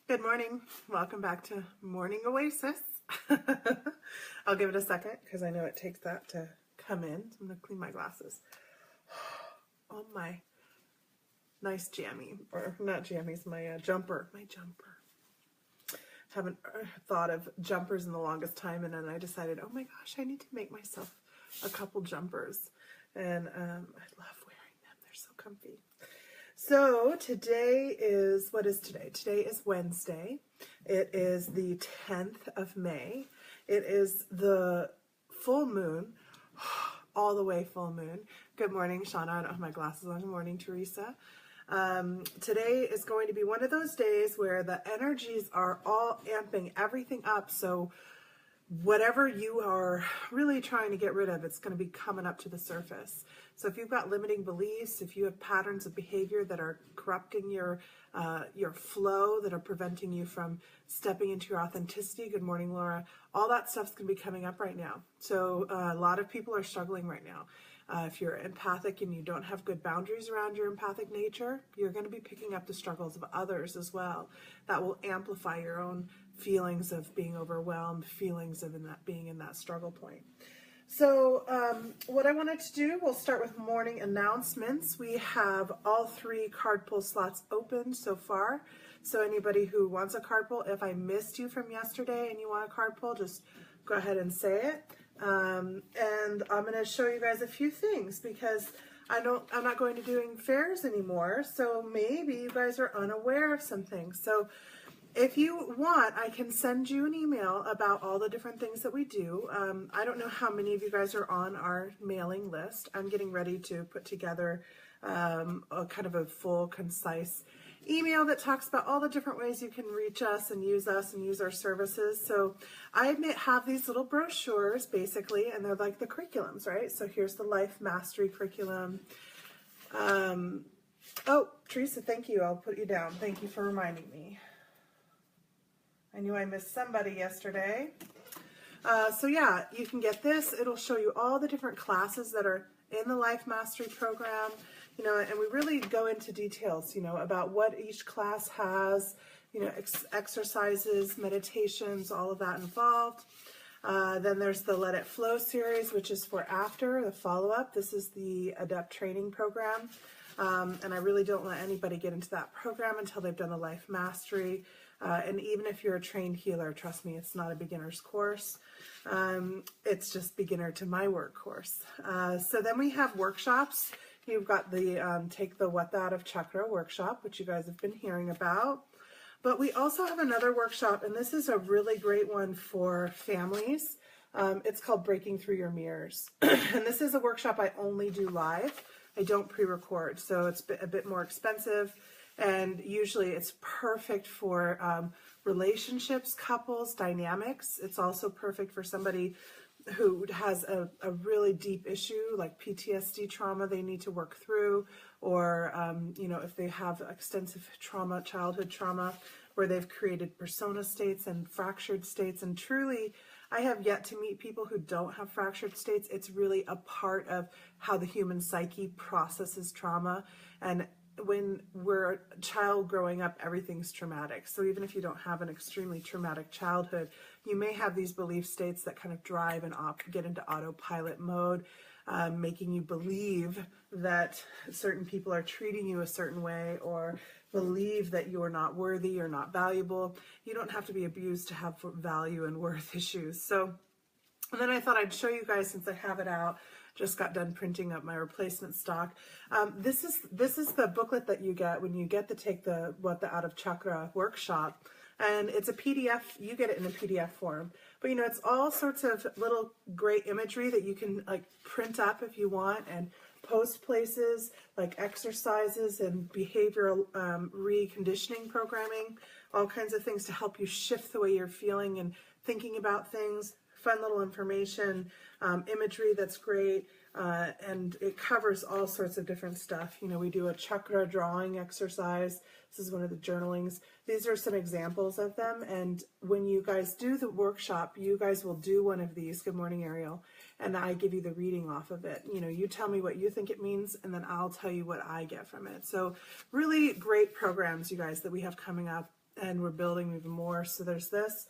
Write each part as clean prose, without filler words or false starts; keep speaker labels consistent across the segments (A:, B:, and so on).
A: Good morning. Welcome back to Morning Oasis. I'll give it a second because I know it takes that to come in. So I'm going to clean my glasses. Oh, my nice jammy, or not jammies, my jumper. My jumper. Haven't thought of jumpers in the longest time, and then I decided, oh my gosh, I need to make myself a couple jumpers. And I love wearing them. They're so comfy. So today is, what is today? Today is Wednesday. It is the 10th of May. It is the full moon, all the way full moon. Good morning, Shauna. I don't have my glasses on. Good morning, Teresa. Today is going to be one of those days where the energies are all amping everything up. So whatever you are really trying to get rid of, it's going to be coming up to the surface. So if you've got limiting beliefs, if you have patterns of behavior that are corrupting your flow, that are preventing you from stepping into your authenticity, good morning, Laura, all that stuff's going to be coming up right now. So a lot of people are struggling right now. If you're empathic and you don't have good boundaries around your empathic nature, you're going to be picking up the struggles of others as well. That will amplify your own feelings of being overwhelmed, feelings of being in that struggle point. So what I wanted to do, we'll start with morning announcements. We have all 3 card pull slots open so far. So anybody who wants a card pull, if I missed you from yesterday and you want a card pull, just go ahead and say it. And I'm going to show you guys a few things because I'm not going to doing fairs anymore. So maybe you guys are unaware of some things. So if you want, I can send you an email about all the different things that we do. I don't know how many of you guys are on our mailing list. I'm getting ready to put together a kind of a full, concise email that talks about all the different ways you can reach us and use our services. So I have these little brochures basically, and they're like the curriculums, right? So here's the Life Mastery curriculum. Oh, Teresa, thank you. I'll put you down. Thank you for reminding me. I knew I missed somebody yesterday. So yeah, you can get this. It'll show you all the different classes that are in the Life Mastery program, and we really go into details, about what each class has, exercises, meditations, all of that involved. Then there's the Let It Flow series, which is for after the follow-up. This is the Adept training program. And I really don't let anybody get into that program until they've done the Life Mastery. And even if you're a trained healer, trust me, it's not a beginner's course. It's just beginner to my work course. So then we have workshops. You've got the Take the What Out of Chakra workshop, which you guys have been hearing about. But we also have another workshop, and this is a really great one for families. It's called Breaking Through Your Mirrors. And this is a workshop I only do live. I don't pre-record, so it's a bit more expensive. And usually it's perfect for relationships, couples, dynamics. It's also perfect for somebody who has a really deep issue like PTSD trauma they need to work through, or if they have extensive trauma, childhood trauma, where they've created persona states and fractured states. And truly, I have yet to meet people who don't have fractured states. It's really a part of how the human psyche processes trauma. And when we're a child growing up, everything's traumatic. So even if you don't have an extremely traumatic childhood, you may have these belief states that kind of drive and get into autopilot mode, making you believe that certain people are treating you a certain way, or believe that you're not worthy or not valuable. You don't have to be abused to have value and worth issues. So, and then I thought I'd show you guys, since I have it out. Just got done printing up my replacement stock. This is the booklet that you get when you get the Take the What the Out of Chakra workshop, and it's a PDF. You get it in a PDF form, but it's all sorts of little great imagery that you can like print up if you want and post places, like exercises and behavioral reconditioning programming, all kinds of things to help you shift the way you're feeling and thinking about things. Fun little information, imagery that's great, and it covers all sorts of different stuff. We do a chakra drawing exercise. This is one of the journalings. These are some examples of them, and when you guys do the workshop, you guys will do one of these. Good morning, Ariel. And I give you the reading off of it. You tell me what you think it means, and then I'll tell you what I get from it. So really great programs, you guys, that we have coming up. and we're building even more. So there's this.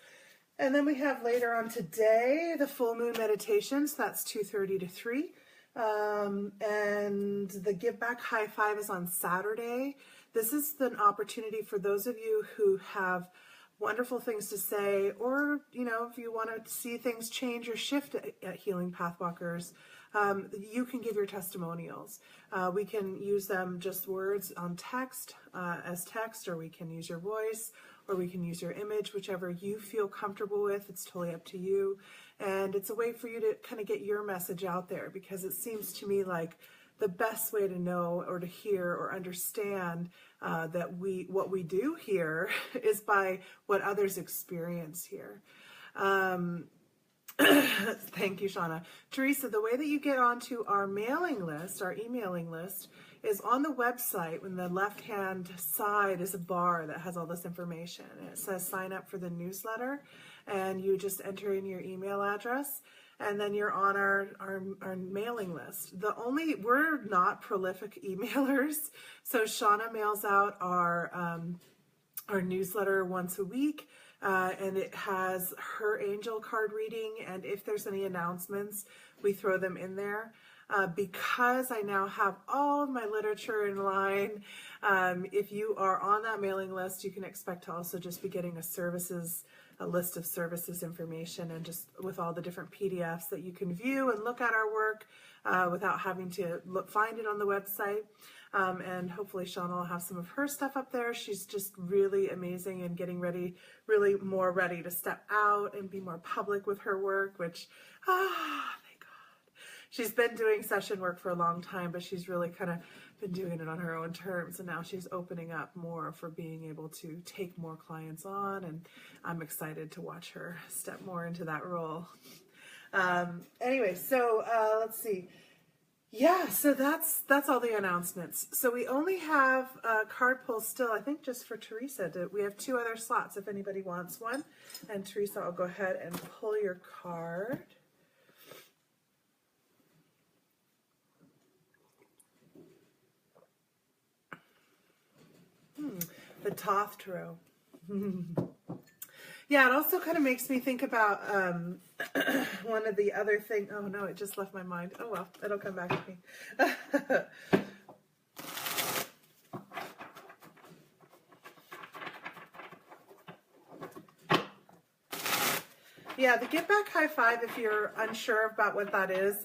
A: And then we have later on today, the full moon meditation. So that's 2:30 to 3. And the Give Back High Five is on Saturday. This is an opportunity for those of you who have wonderful things to say, or, you know, if you want to see things change or shift at Healing Pathwalkers, you can give your testimonials. We can use them just words on text, as text, or we can use your voice, or we can use your image, whichever you feel comfortable with. It's totally up to you. And it's a way for you to kind of get your message out there, because it seems to me like the best way to know or to hear or understand that what we do here is by what others experience here. Thank you, Shauna. Teresa, the way that you get onto our mailing list, our emailing list, is on the website. When the left-hand side is a bar that has all this information. And it says sign up for the newsletter, and you just enter in your email address, and then you're on our mailing list. We're not prolific emailers, so Shauna mails out our newsletter once a week, and it has her angel card reading, and if there's any announcements, we throw them in there. Because I now have all of my literature in line, if you are on that mailing list, you can expect to also just be getting a list of services information, and just with all the different PDFs that you can view and look at our work without having to find it on the website. And hopefully Shauna will have some of her stuff up there. She's just really amazing and getting ready, really more ready to step out and be more public with her work, which, thank God. She's been doing session work for a long time, but she's really kind of been doing it on her own terms. And now she's opening up more for being able to take more clients on. And I'm excited to watch her step more into that role. Anyway, so let's see. Yeah, so that's all the announcements. So we only have card pulls still, I think, just for Teresa. We have 2 other slots if anybody wants one. And Teresa, I'll go ahead and pull your card. The Thoth Tarot. Yeah, it also kind of makes me think about one of the other things. Oh no, it just left my mind. Oh well, it'll come back to me. Yeah, the Give Back High Five, if you're unsure about what that is,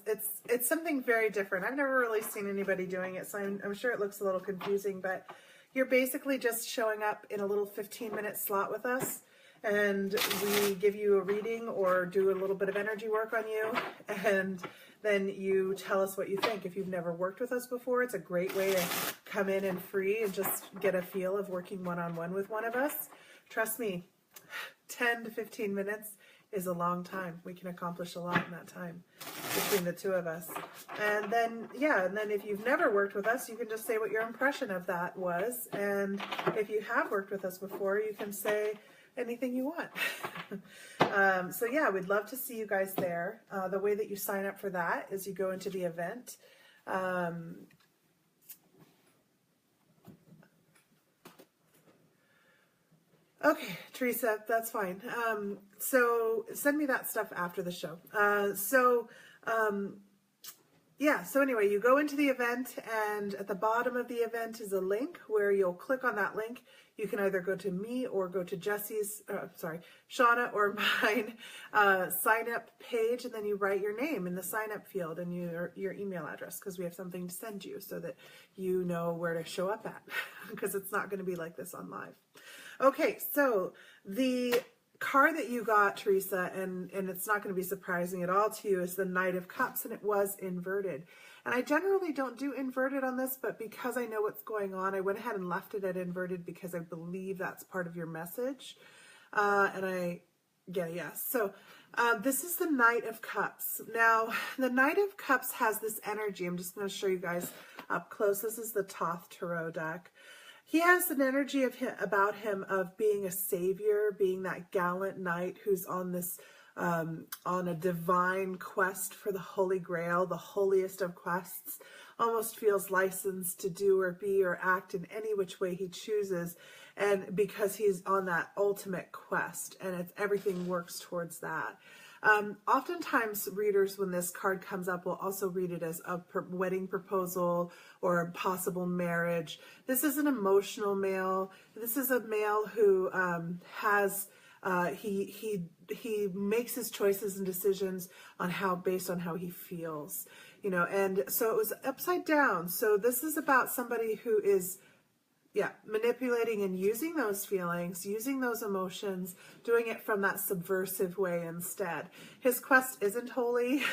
A: it's something very different. I've never really seen anybody doing it, so I'm sure it looks a little confusing, but you're basically just showing up in a little 15-minute slot with us, and we give you a reading or do a little bit of energy work on you, and then you tell us what you think. If you've never worked with us before, it's a great way to come in and free and just get a feel of working one-on-one with one of us. Trust me, 10 to 15 minutes is a long time. We can accomplish a lot in that time between the 2 of us. And then, yeah, and then if you've never worked with us, you can just say what your impression of that was. And if you have worked with us before, you can say anything you want. So yeah, we'd love to see you guys there. The way that you sign up for that is you go into the event. Okay, Teresa, that's fine. So send me that stuff after the show. Yeah, so anyway, you go into the event, and at the bottom of the event is a link where you'll click on that link. You can either go to me or go to Shauna or mine sign up page, and then you write your name in the sign up field and your email address, because we have something to send you so that you know where to show up at, because it's not going to be like this on live. Okay, so the card that you got, Teresa, and it's not going to be surprising at all to you, is the Knight of Cups, and it was inverted. And I generally don't do inverted on this, but because I know what's going on, I went ahead and left it at inverted because I believe that's part of your message. So this is the Knight of Cups. Now, the Knight of Cups has this energy. I'm just going to show you guys up close. This is the Thoth Tarot deck. He has an energy about him of being a savior, being that gallant knight who's on this on a divine quest for the Holy Grail, the holiest of quests. Almost feels licensed to do or be or act in any which way he chooses. and because he's on that ultimate quest, and everything works towards that. Oftentimes readers, when this card comes up, will also read it as a wedding proposal or a possible marriage. This is an emotional male. This is a male who has he makes his choices and decisions based on how he feels, and so it was upside down. So this is about somebody who is manipulating and using those feelings, using those emotions, doing it from that subversive way instead. His quest isn't holy,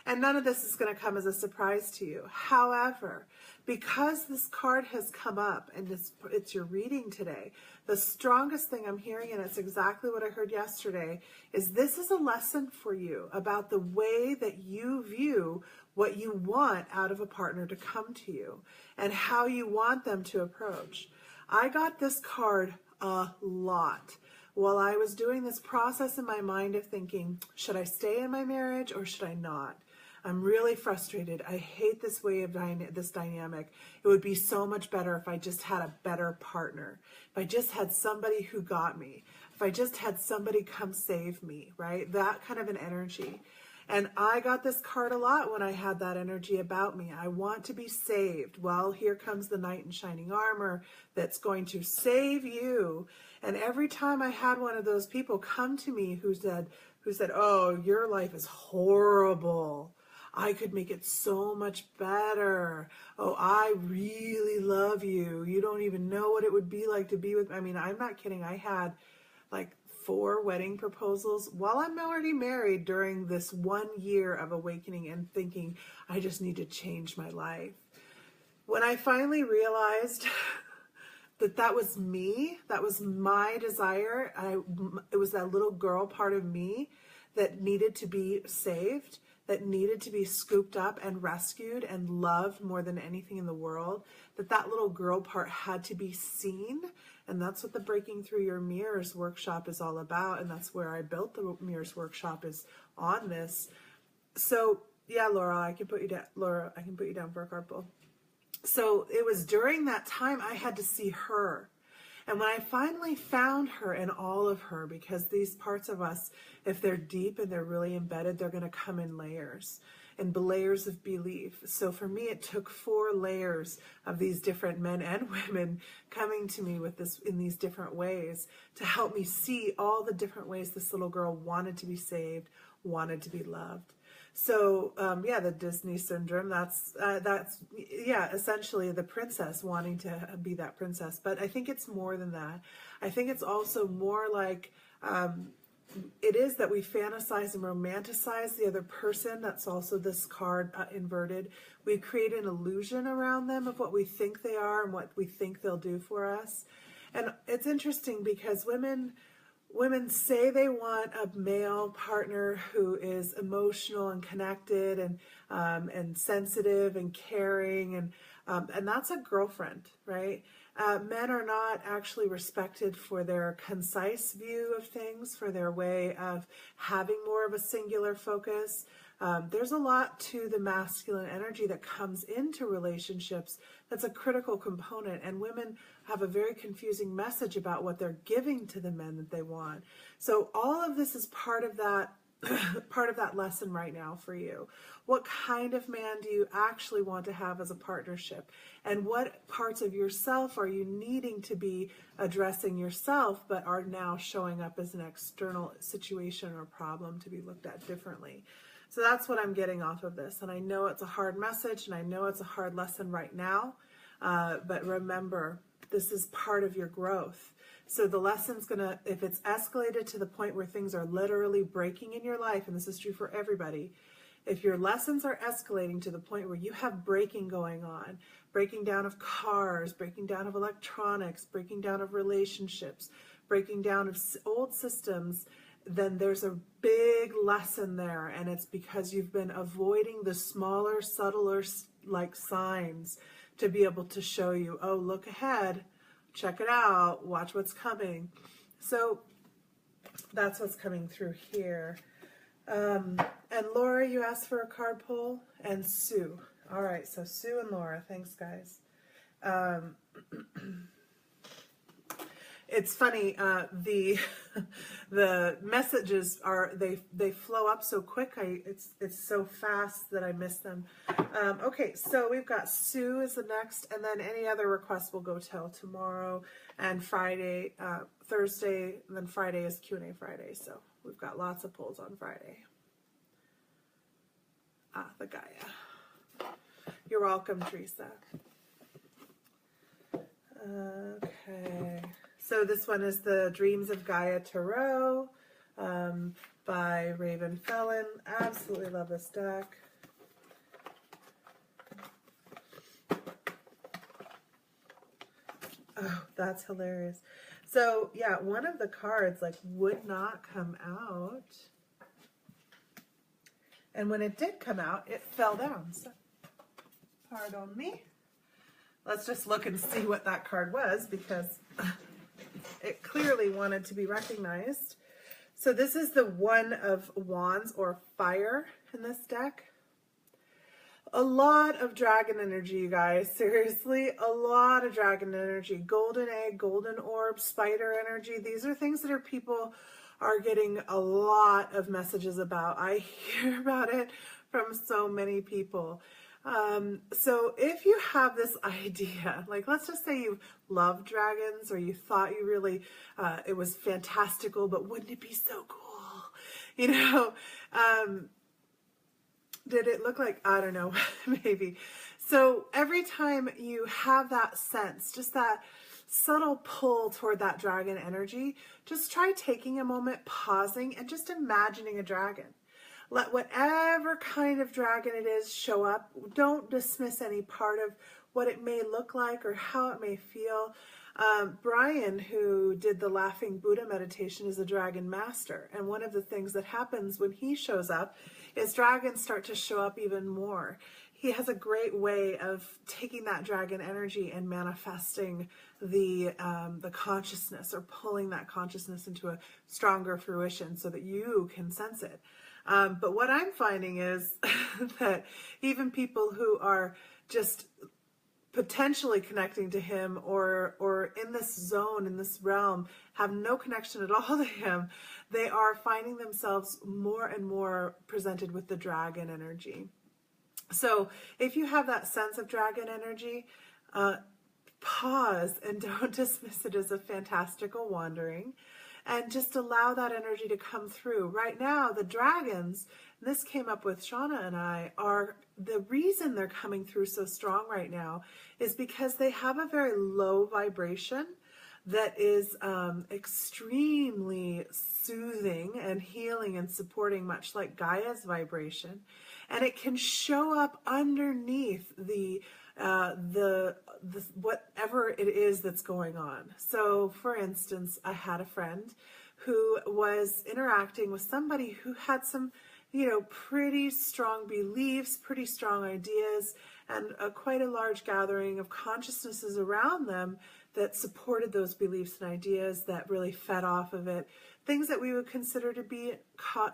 A: and none of this is going to come as a surprise to you. However, because this card has come up and it's your reading today, the strongest thing I'm hearing, and it's exactly what I heard yesterday, is this is a lesson for you about the way that you view what you want out of a partner to come to you and how you want them to approach. I got this card a lot while I was doing this process in my mind of thinking, should I stay in my marriage or should I not? I'm really frustrated. I hate this way of this dynamic. It would be so much better if I just had a better partner. If I just had somebody who got me. If I just had somebody come save me, right? That kind of an energy. And I got this card a lot when I had that energy about me. I want to be saved. Well, here comes the knight in shining armor that's going to save you. And every time I had one of those people come to me who said, oh, your life is horrible. I could make it so much better. Oh, I really love you. You don't even know what it would be like to be with me. I mean, I'm not kidding. I had like 4 wedding proposals while I'm already married during this 1 year of awakening and thinking, I just need to change my life. When I finally realized that was me, that was my desire, it was that little girl part of me that needed to be saved, that needed to be scooped up and rescued and loved more than anything in the world, that little girl part had to be seen. And that's what the Breaking Through Your Mirrors workshop is all about. And that's where I built the Mirrors workshop, is on this. So yeah, Laura, I can put you down for a card pull. So it was during that time I had to see her. And when I finally found her and all of her, because these parts of us, if they're deep and they're really embedded, they're going to come in layers and layers of belief. So for me, it took 4 layers of these different men and women coming to me with this in these different ways to help me see all the different ways this little girl wanted to be saved, wanted to be loved. So the Disney syndrome, that's essentially the princess wanting to be that princess. But I think it's more than that. I think it's also more like it is that we fantasize and romanticize the other person. That's also this card inverted. We create an illusion around them of what we think they are and what we think they'll do for us. And it's interesting because women say they want a male partner who is emotional and connected and sensitive and caring, and that's a girlfriend, right? Men are not actually respected for their concise view of things, for their way of having more of a singular focus. There's a lot to the masculine energy that comes into relationships that's a critical component, and women have a very confusing message about what they're giving to the men that they want. So all of this is part of that lesson right now for you. What kind of man do you actually want to have as a partnership? And what parts of yourself are you needing to be addressing yourself, but are now showing up as an external situation or problem to be looked at differently? So that's what I'm getting off of this. And I know it's a hard message, and I know it's a hard lesson right now. But remember, this is part of your growth. So the lesson's gonna, if it's escalated to the point where things are literally breaking in your life, and this is true for everybody, if your lessons are escalating to the point where you have breaking going on, breaking down of cars, breaking down of electronics, breaking down of relationships, breaking down of old systems, then there's a big lesson there, and it's because you've been avoiding the smaller, subtler like signs to be able to show you, oh, look ahead, check it out, watch what's coming. So that's what's coming through here. And Laura, you asked for a card pull, and Sue. All right, so Sue and Laura, thanks guys. It's funny, the messages are, they flow up so quick. It's so fast that I miss them. Okay, so we've got Sue is the next, and then any other requests will go till tomorrow and Friday, Thursday, and then Friday is Q&A Friday. So we've got lots of polls on Friday. The Gaia. You're welcome, Teresa. Okay. So this one is the Dreams of Gaia Tarot by Raven Felon. Absolutely love this deck. Oh, that's hilarious. So yeah, one of the cards like would not come out. And when it did come out, it fell down. So, pardon me. Let's just look and see what that card was, because it clearly wanted to be recognized. So this is the One of Wands, or fire, in this deck. A lot of dragon energy, you guys. Seriously, a lot of dragon energy. Golden egg, golden orb, spider energy. These are things that people are getting a lot of messages about. I hear about it from so many people. So if you have this idea, like let's just say you love dragons, or you thought you really, it was fantastical, but wouldn't it be so cool? You know, did it look like, I don't know, maybe. So every time you have that sense, just that subtle pull toward that dragon energy, just try taking a moment, pausing, and just imagining a dragon. Let whatever kind of dragon it is show up. Don't dismiss any part of what it may look like or how it may feel. Brian, who did the Laughing Buddha meditation, is a dragon master. And one of the things that happens when he shows up is dragons start to show up even more. He has a great way of taking that dragon energy and manifesting the consciousness, or pulling that consciousness into a stronger fruition so that you can sense it. But what I'm finding is that even people who are just potentially connecting to him, or in this zone, in this realm, have no connection at all to him, they are finding themselves more and more presented with the dragon energy. So if you have that sense of dragon energy, pause and don't dismiss it as a fantastical wandering, and just allow that energy to come through. Right now, the dragons, and this came up with Shauna and I, are the reason they're coming through so strong right now is because they have a very low vibration that is extremely soothing and healing and supporting, much like Gaia's vibration. And it can show up underneath the whatever it is that's going on. So for instance, I had a friend who was interacting with somebody who had some, pretty strong beliefs, pretty strong ideas, and quite a large gathering of consciousnesses around them that supported those beliefs and ideas, that really fed off of it. Things that we would consider to be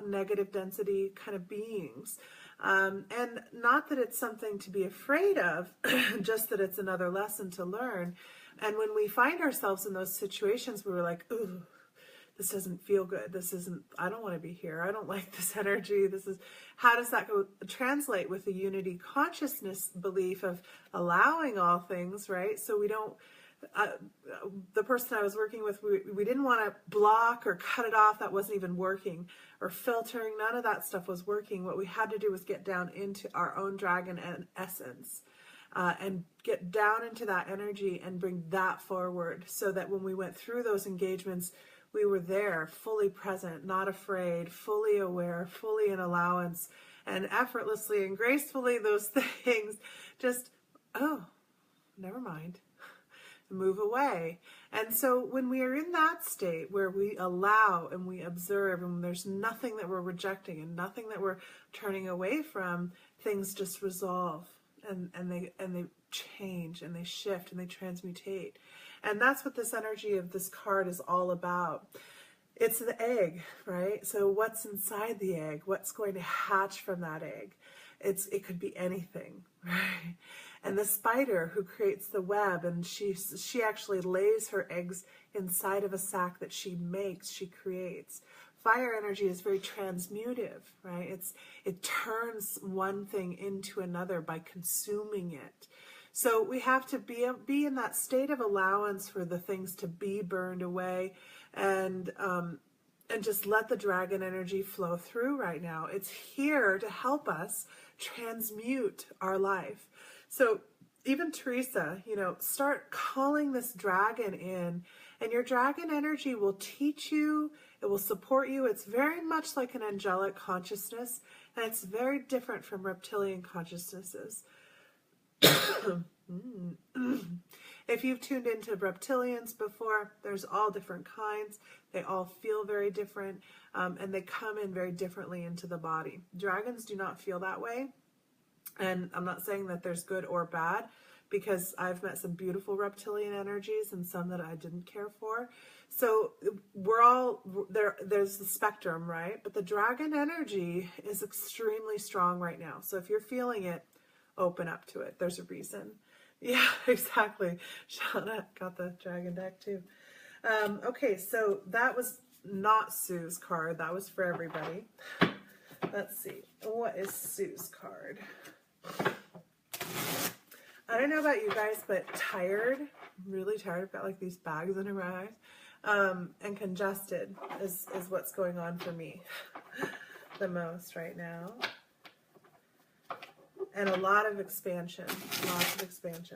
A: negative density kind of beings. And not that it's something to be afraid of, just that it's another lesson to learn. And when we find ourselves in those situations, we were like, ooh, this doesn't feel good. I don't want to be here. I don't like this energy. How does that translate with the unity consciousness belief of allowing all things, right? So we don't, the person I was working with, we didn't want to block or cut it off. That wasn't even working. Or filtering, none of that stuff was working. What we had to do was get down into our own dragon essence, and get down into that energy and bring that forward, so that when we went through those engagements, we were there, fully present, not afraid, fully aware, fully in allowance, and effortlessly and gracefully those things just, oh, never mind. Move away. And so when we are in that state where we allow and we observe, and there's nothing that we're rejecting and nothing that we're turning away from, things just resolve, and they change, and they shift, and they transmutate. And that's what this energy of this card is all about. It's the egg, right? So what's inside the egg? What's going to hatch from that egg? It could be anything, right? And the spider who creates the web, and she actually lays her eggs inside of a sack that she makes, she creates. Fire energy is very transmutive, right? It turns one thing into another by consuming it. So we have to be in that state of allowance for the things to be burned away, and just let the dragon energy flow through right now. It's here to help us transmute our life. So even Teresa, start calling this dragon in, and your dragon energy will teach you, it will support you. It's very much like an angelic consciousness, and it's very different from reptilian consciousnesses. If you've tuned into reptilians before, there's all different kinds. They all feel very different, and they come in very differently into the body. Dragons do not feel that way. And I'm not saying that there's good or bad, because I've met some beautiful reptilian energies and some that I didn't care for. So we're all there. There's the spectrum, right? But the dragon energy is extremely strong right now. So if you're feeling it, open up to it. There's a reason. Yeah, exactly. Shauna got the dragon deck too. Okay, so that was not Sue's card. That was for everybody. Let's see. What is Sue's card? I don't know about you guys, but tired, really tired. I've got like these bags under my eyes. And congested is what's going on for me the most right now. And a lot of expansion,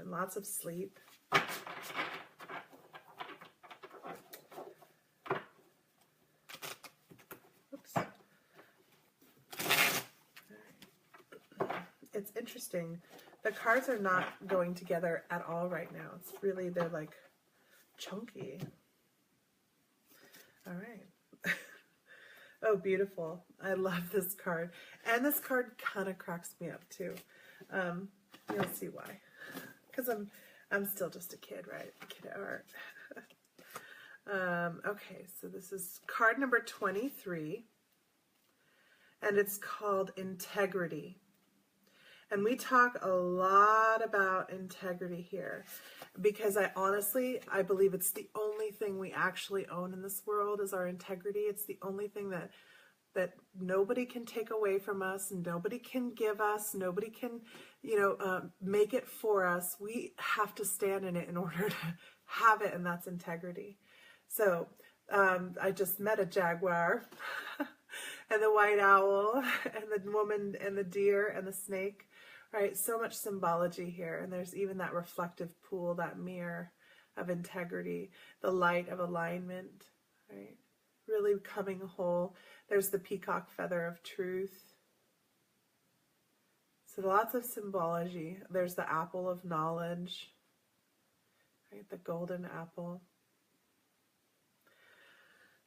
A: lots of sleep. Oops. It's interesting. The cards are not going together at all right now. It's really, they're like chunky. All right. Oh, beautiful. I love this card. And this card kind of cracks me up too. You'll see why. Because I'm still just a kid, right? Kid at heart. Okay, so this is card number 23. And it's called Integrity. And we talk a lot about integrity here, because I believe it's the only thing we actually own in this world is our integrity. It's the only thing that nobody can take away from us, and nobody can give us, nobody can, make it for us. We have to stand in it in order to have it, and that's integrity. So I just met a jaguar and the white owl and the woman and the deer and the snake. Right, so much symbology here, and there's even that reflective pool, that mirror of integrity, the light of alignment, right? Really coming whole. There's the peacock feather of truth. So lots of symbology. There's the apple of knowledge, right? The golden apple.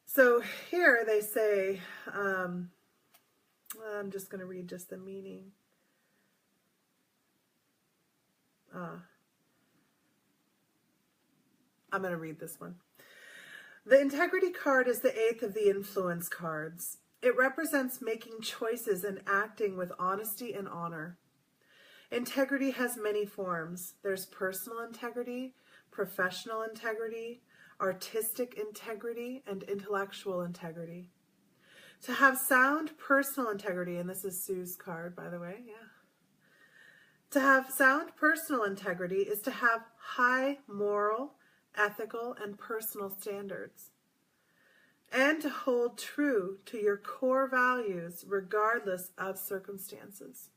A: So here they say, I'm just going to read just the meaning. I'm going to read this one. The integrity card is the 8th of the influence cards. It represents making choices and acting with honesty and honor. Integrity has many forms. There's personal integrity, professional integrity, artistic integrity, and intellectual integrity. To have sound personal integrity, and this is Sue's card, by the way, yeah. To have sound personal integrity is to have high moral, ethical, and personal standards, and to hold true to your core values regardless of circumstances.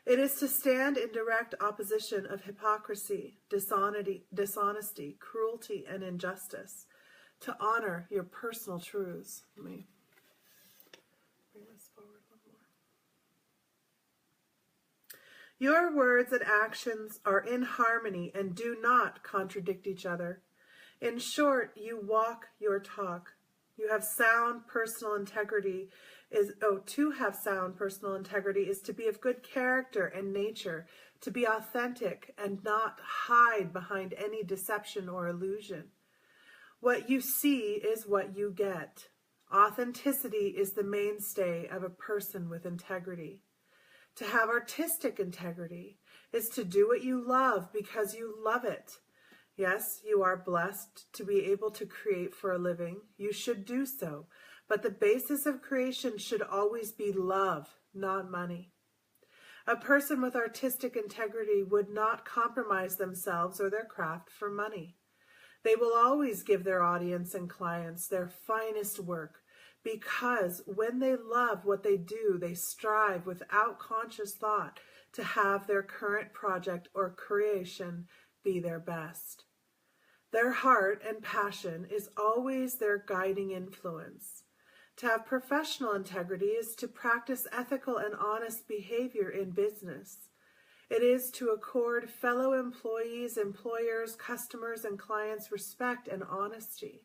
A: It is to stand in direct opposition of hypocrisy, dishonesty, cruelty, and injustice, to honor your personal truths. Let me bring this forward one more. Your words and actions are in harmony and do not contradict each other. In short, you walk your talk. You have sound personal integrity. To have sound personal integrity is to be of good character and nature, to be authentic and not hide behind any deception or illusion. What you see is what you get. Authenticity is the mainstay of a person with integrity. To have artistic integrity is to do what you love because you love it. Yes, you are blessed to be able to create for a living. You should do so. But the basis of creation should always be love, not money. A person with artistic integrity would not compromise themselves or their craft for money. They will always give their audience and clients their finest work, because when they love what they do, they strive without conscious thought to have their current project or creation be their best. Their heart and passion is always their guiding influence. To have professional integrity is to practice ethical and honest behavior in business. It is to accord fellow employees, employers, customers, and clients respect and honesty.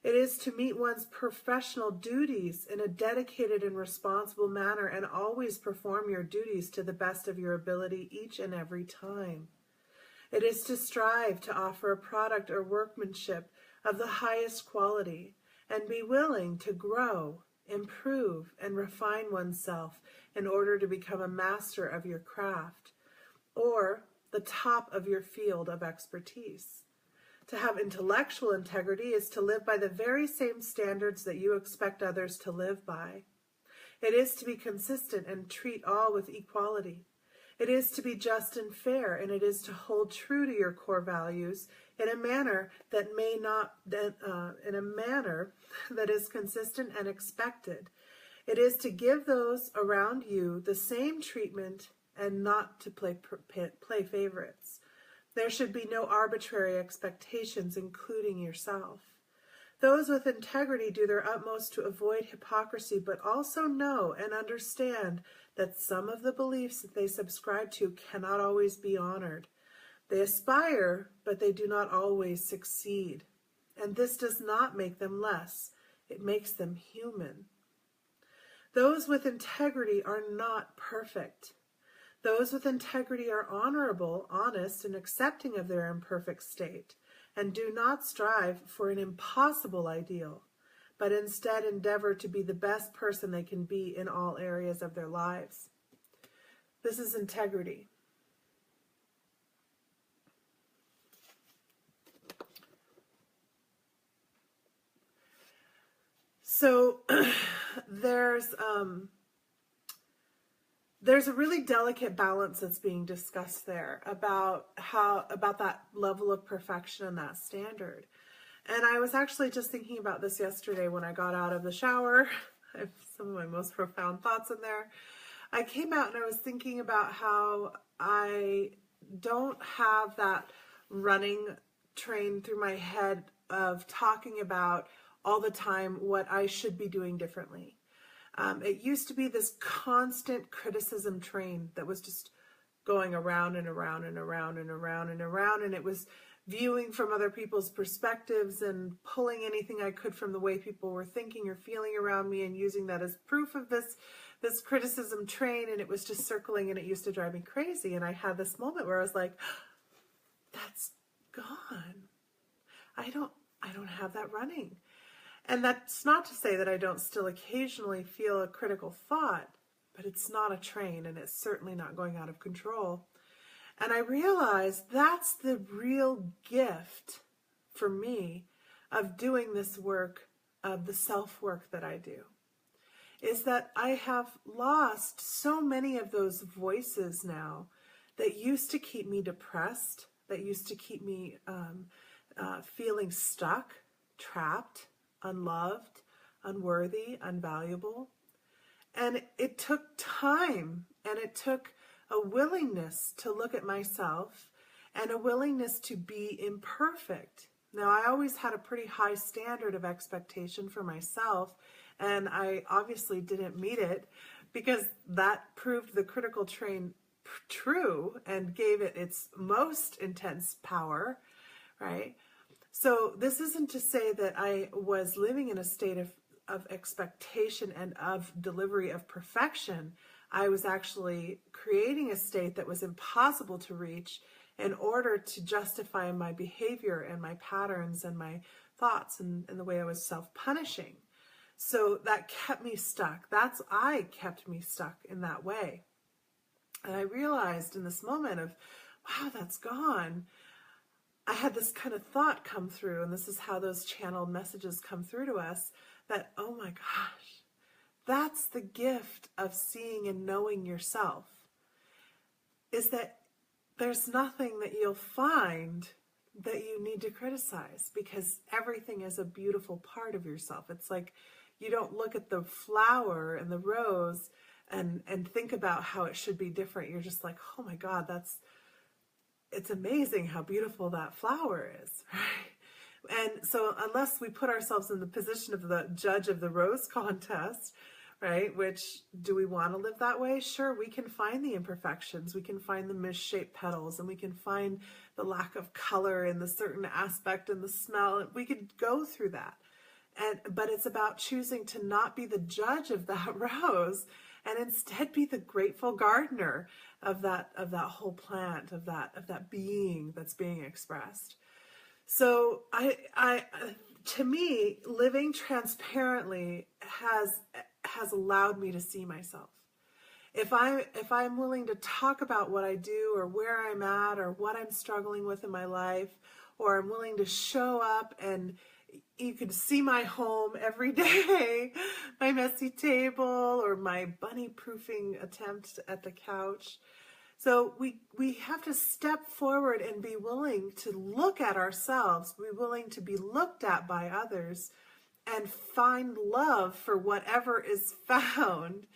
A: It is to meet one's professional duties in a dedicated and responsible manner and always perform your duties to the best of your ability each and every time. It is to strive to offer a product or workmanship of the highest quality and be willing to grow, improve, and refine oneself in order to become a master of your craft or the top of your field of expertise. To have intellectual integrity is to live by the very same standards that you expect others to live by. It is to be consistent and treat all with equality. It is to be just and fair, and it is to hold true to your core values in a manner that is consistent and expected. It is to give those around you the same treatment and not to play favorites. There should be no arbitrary expectations, including yourself. Those with integrity do their utmost to avoid hypocrisy, but also know and understand that some of the beliefs that they subscribe to cannot always be honored. They aspire, but they do not always succeed. And this does not make them less. It makes them human. Those with integrity are not perfect. Those with integrity are honorable, honest, and accepting of their imperfect state, and do not strive for an impossible ideal, but instead endeavor to be the best person they can be in all areas of their lives. This is integrity. So there's a really delicate balance that's being discussed there about that level of perfection and that standard. And I was actually just thinking about this yesterday when I got out of the shower. I have some of my most profound thoughts in there. I came out and I was thinking about how I don't have that running train through my head of talking about all the time what I should be doing differently. It used to be this constant criticism train that was just going around and around and around and around and around, and it was viewing from other people's perspectives and pulling anything I could from the way people were thinking or feeling around me and using that as proof of this criticism train, and it was just circling, and it used to drive me crazy. And I had this moment where I was like, that's gone. I don't have that running. And that's not to say that I don't still occasionally feel a critical thought, but it's not a train, and it's certainly not going out of control. And I realized that's the real gift for me of doing this work, of the self-work that I do, is that I have lost so many of those voices now that used to keep me depressed, that used to keep me feeling stuck, trapped, unloved, unworthy, unvaluable. And it took time, and it took a willingness to look at myself and a willingness to be imperfect. Now, I always had a pretty high standard of expectation for myself, and I obviously didn't meet it because that proved the critical train true and gave it its most intense power, right? So this isn't to say that I was living in a state of expectation and of delivery of perfection. I was actually creating a state that was impossible to reach in order to justify my behavior and my patterns and my thoughts and the way I was self-punishing. So that kept me stuck. I kept me stuck in that way. And I realized in this moment of, wow, that's gone. I had this kind of thought come through, and this is how those channeled messages come through to us, that, oh my gosh, that's the gift of seeing and knowing yourself, is that there's nothing that you'll find that you need to criticize, because everything is a beautiful part of yourself. It's like you don't look at the flower and the rose and think about how it should be different. You're just like, oh my God, it's amazing how beautiful that flower is, right? And so unless we put ourselves in the position of the judge of the rose contest, right, which, do we want to live that way? Sure, we can find the imperfections, we can find the misshaped petals, and we can find the lack of color in the certain aspect and the smell. We could go through that. But it's about choosing to not be the judge of that rose, and instead be the grateful gardener of that whole plant, of that being that's being expressed. So to me, living transparently has allowed me to see myself. If I'm willing to talk about what I do, or where I'm at, or what I'm struggling with in my life, or I'm willing to show up, and you can see my home every day, my messy table, or my bunny proofing attempt at the couch. So we have to step forward and be willing to look at ourselves, be willing to be looked at by others, and find love for whatever is found.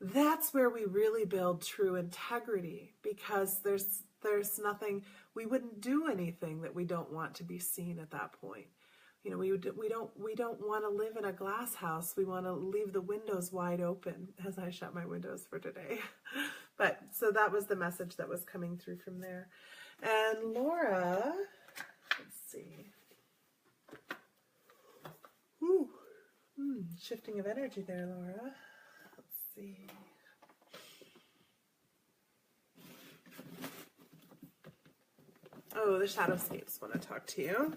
A: That's where we really build true integrity, because there's nothing, we wouldn't do anything that we don't want to be seen at that point. You know, we don't want to live in a glass house. We want to leave the windows wide open, as I shut my windows for today. But so that was the message that was coming through from there. And Laura, let's see. Ooh, shifting of energy there, Laura. Let's see. Oh, the Shadowscapes want to talk to you.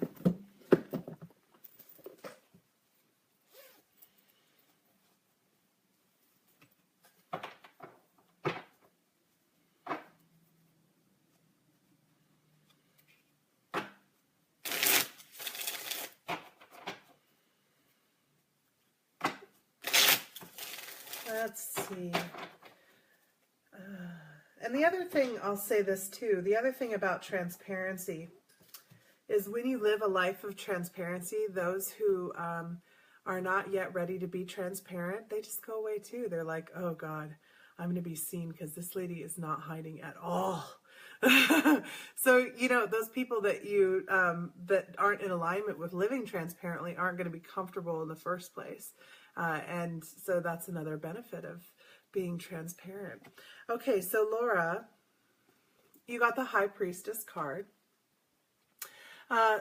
A: Let's see. And the other thing, I'll say this too, the other thing about transparency is when you live a life of transparency, those who are not yet ready to be transparent, they just go away too. They're like, oh God, I'm going to be seen because this lady is not hiding at all. So, you know, those people that you that aren't in alignment with living transparently aren't going to be comfortable in the first place. And so that's another benefit of being transparent. Okay, so Laura, you got the High Priestess card.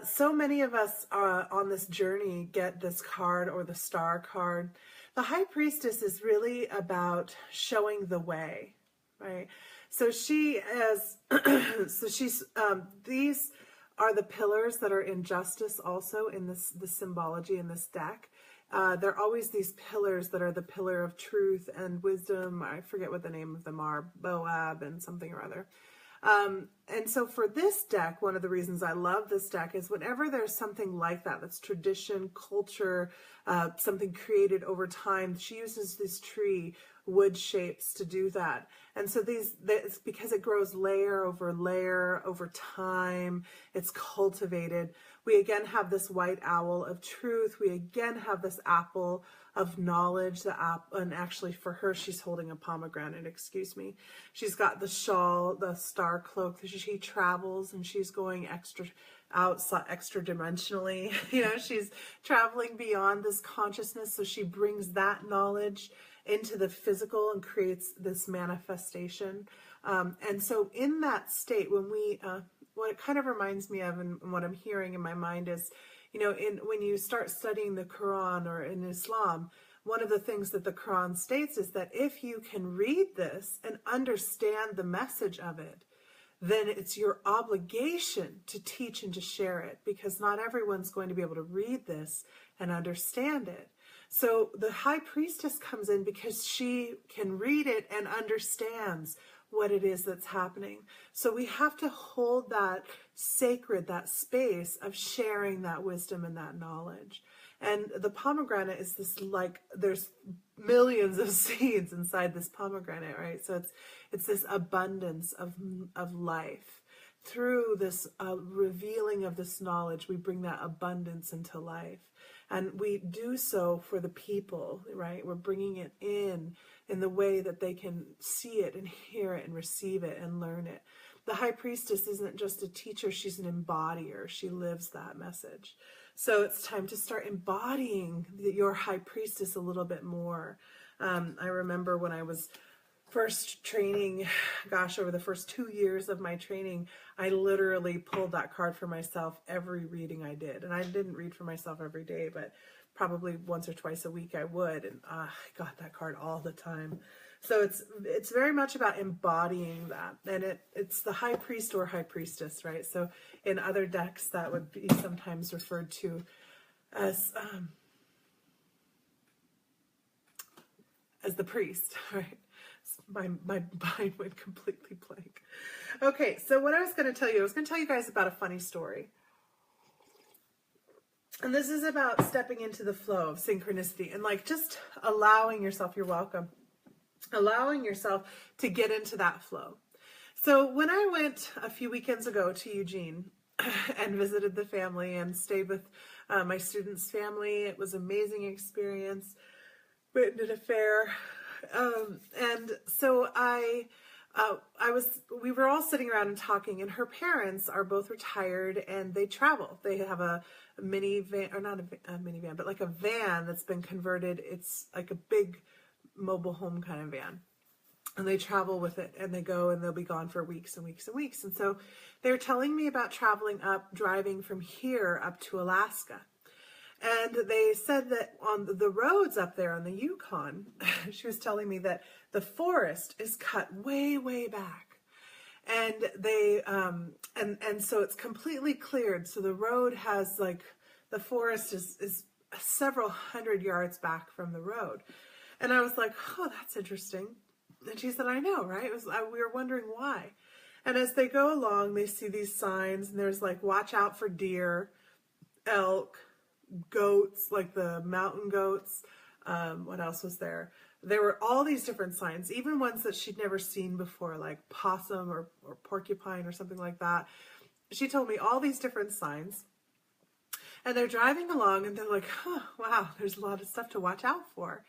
A: So many of us on this journey get this card, or the Star card. The High Priestess is really about showing the way, right? So she is, these are the pillars that are in justice also in the symbology in this deck. There are always these pillars that are the pillar of truth and wisdom. I forget what the name of them are, Boab and something or other. And so for this deck, one of the reasons I love this deck is whenever there's something like that, that's tradition, culture, something created over time, she uses this tree, wood shapes to do that. And so it's because it grows layer over time, it's cultivated. We again have this white owl of truth. We again have this apple of knowledge, and actually for her, she's holding a pomegranate, excuse me. She's got the shawl, the star cloak. She travels and she's going extra dimensionally. You know, she's traveling beyond this consciousness. So she brings that knowledge into the physical and creates this manifestation. And so in that state, what it kind of reminds me of, and what I'm hearing in my mind is, you know, when you start studying the Quran or in Islam, one of the things that the Quran states is that if you can read this and understand the message of it, then it's your obligation to teach and to share it, because not everyone's going to be able to read this and understand it. So the High Priestess comes in because she can read it and understands what it is that's happening. So we have to hold that sacred, that space of sharing that wisdom and that knowledge. And the pomegranate is this, like, there's millions of seeds inside this pomegranate, right? So it's this abundance of life. Through this revealing of this knowledge, we bring that abundance into life. And we do so for the people, right? We're bringing it in the way that they can see it and hear it and receive it and learn it. The high priestess isn't just a teacher, she's an embodier. She lives that message. So it's time to start embodying your high priestess a little bit more. I remember when I was first training, gosh, over the first 2 years of my training, I literally pulled that card for myself every reading I did. And I didn't read for myself every day, but probably once or twice a week I would. And I got that card all the time. So it's very much about embodying that. And it's the high priest or high priestess, right? So in other decks, that would be sometimes referred to as the priest, right? My mind went completely blank. Okay, so what I was going to tell you guys about a funny story. And this is about stepping into the flow of synchronicity and like just allowing yourself, you're welcome, allowing yourself to get into that flow. So when I went a few weekends ago to Eugene and visited the family and stayed with my students' family, it was an amazing experience. Went and did a fair. And so we were all sitting around and talking, and her parents are both retired and they travel. They have a minivan, or not a minivan, but like a van that's been converted. It's like a big mobile home kind of van. And they travel with it, and they go, and they'll be gone for weeks and weeks and weeks. And so they're telling me about driving from here up to Alaska. And they said that on the roads up there on the Yukon, she was telling me that the forest is cut way, way back. And they, and so it's completely cleared. So the road has the forest is several hundred yards back from the road. And I was like, oh, that's interesting. And she said, I know, right? We were wondering why. And as they go along, they see these signs, and there's like, watch out for deer, elk, goats, like the mountain goats. What else was there? There were all these different signs, even ones that she'd never seen before, like possum or porcupine or something like that. She told me all these different signs. And they're driving along, and they're like, oh, wow, there's a lot of stuff to watch out for.